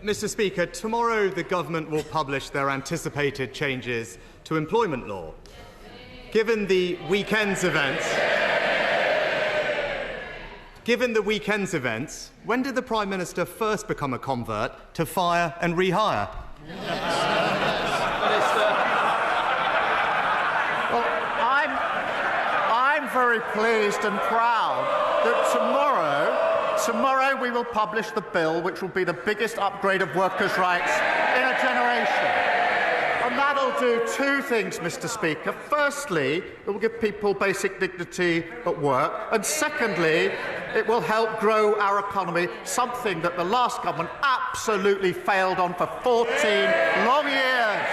Mr. Speaker, tomorrow the government will publish their anticipated changes to employment law. Given the weekend's events, when did the Prime Minister first become a convert to fire and rehire? Well, I'm very pleased and proud that tomorrow we will publish the bill which will be the biggest upgrade of workers' rights in a generation. And that'll do two things, Mr. Speaker. Firstly, it will give people basic dignity at work. And secondly, it will help grow our economy, something that the last government absolutely failed on for 14 long years.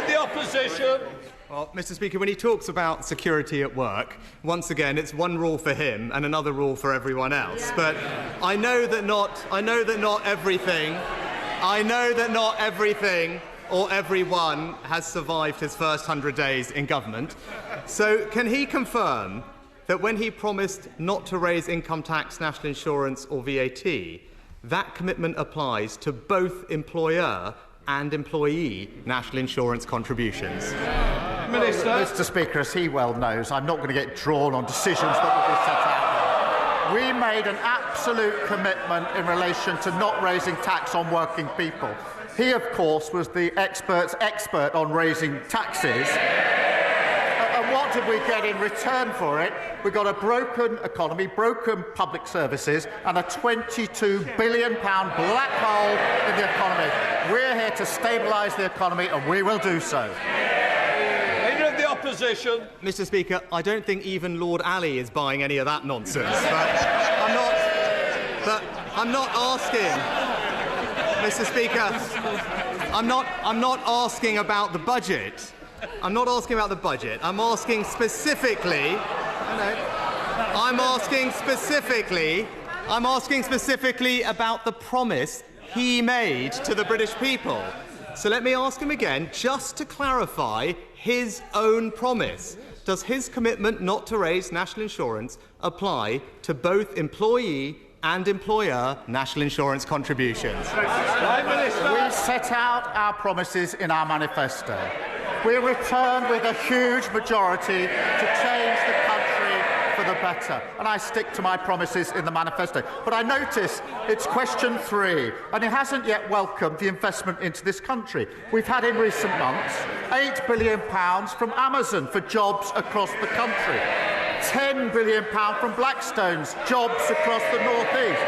The opposition. Well, Mr. Speaker, when he talks about security at work, once again, it's one rule for him and another rule for everyone else. But I know that not everything or everyone has survived his first 100 days in government. So can he confirm that when he promised not to raise income tax, national insurance or VAT, that commitment applies to both employer and employee national insurance contributions? Minister. Mr. Speaker, as he well knows, I'm not going to get drawn on decisions that will be set out. We made an absolute commitment in relation to not raising tax on working people. He, of course, was the expert's expert on raising taxes. And what did we get in return for it? We got a broken economy, broken public services, and a £22 billion black hole in the economy. We're here to stabilise the economy, and we will do so. Leader of the opposition. Mr. Speaker, I don't think even Lord Alli is buying any of that nonsense. But I'm not asking, Mr. Speaker. I'm not asking about the budget. I'm not asking about the budget. I'm asking specifically about the promise he made to the British people. So let me ask him again, just to clarify his own promise. Does his commitment not to raise national insurance apply to both employee and employer national insurance contributions? We set out our promises in our manifesto. We returned with a huge majority to change the country for the better. And I stick to my promises in the manifesto. But I notice it's question 3, and it hasn't yet welcomed the investment into this country. We've had in recent months £8 billion from Amazon for jobs across the country, £10 billion from Blackstone's jobs across the North East,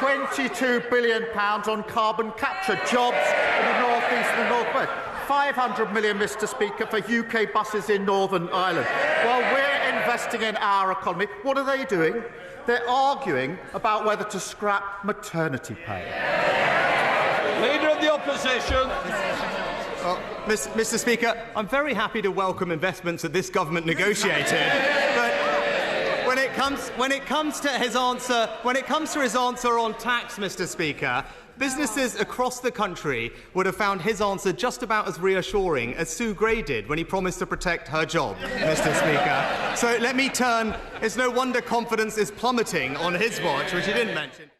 £22 billion on carbon capture jobs in the North East and the North West, 500 million, Mr. Speaker, for UK buses in Northern Ireland. While we're investing in our economy, what are they doing? They're arguing about whether to scrap maternity pay. Leader of the opposition. Mr. Speaker, I'm very happy to welcome investments that this government negotiated, but when it comes to his answer on tax, Mr. Speaker, businesses across the country would have found his answer just about as reassuring as Sue Gray did when he promised to protect her job, Mr. Speaker. So let me turn. It's no wonder confidence is plummeting on his watch, which he didn't mention.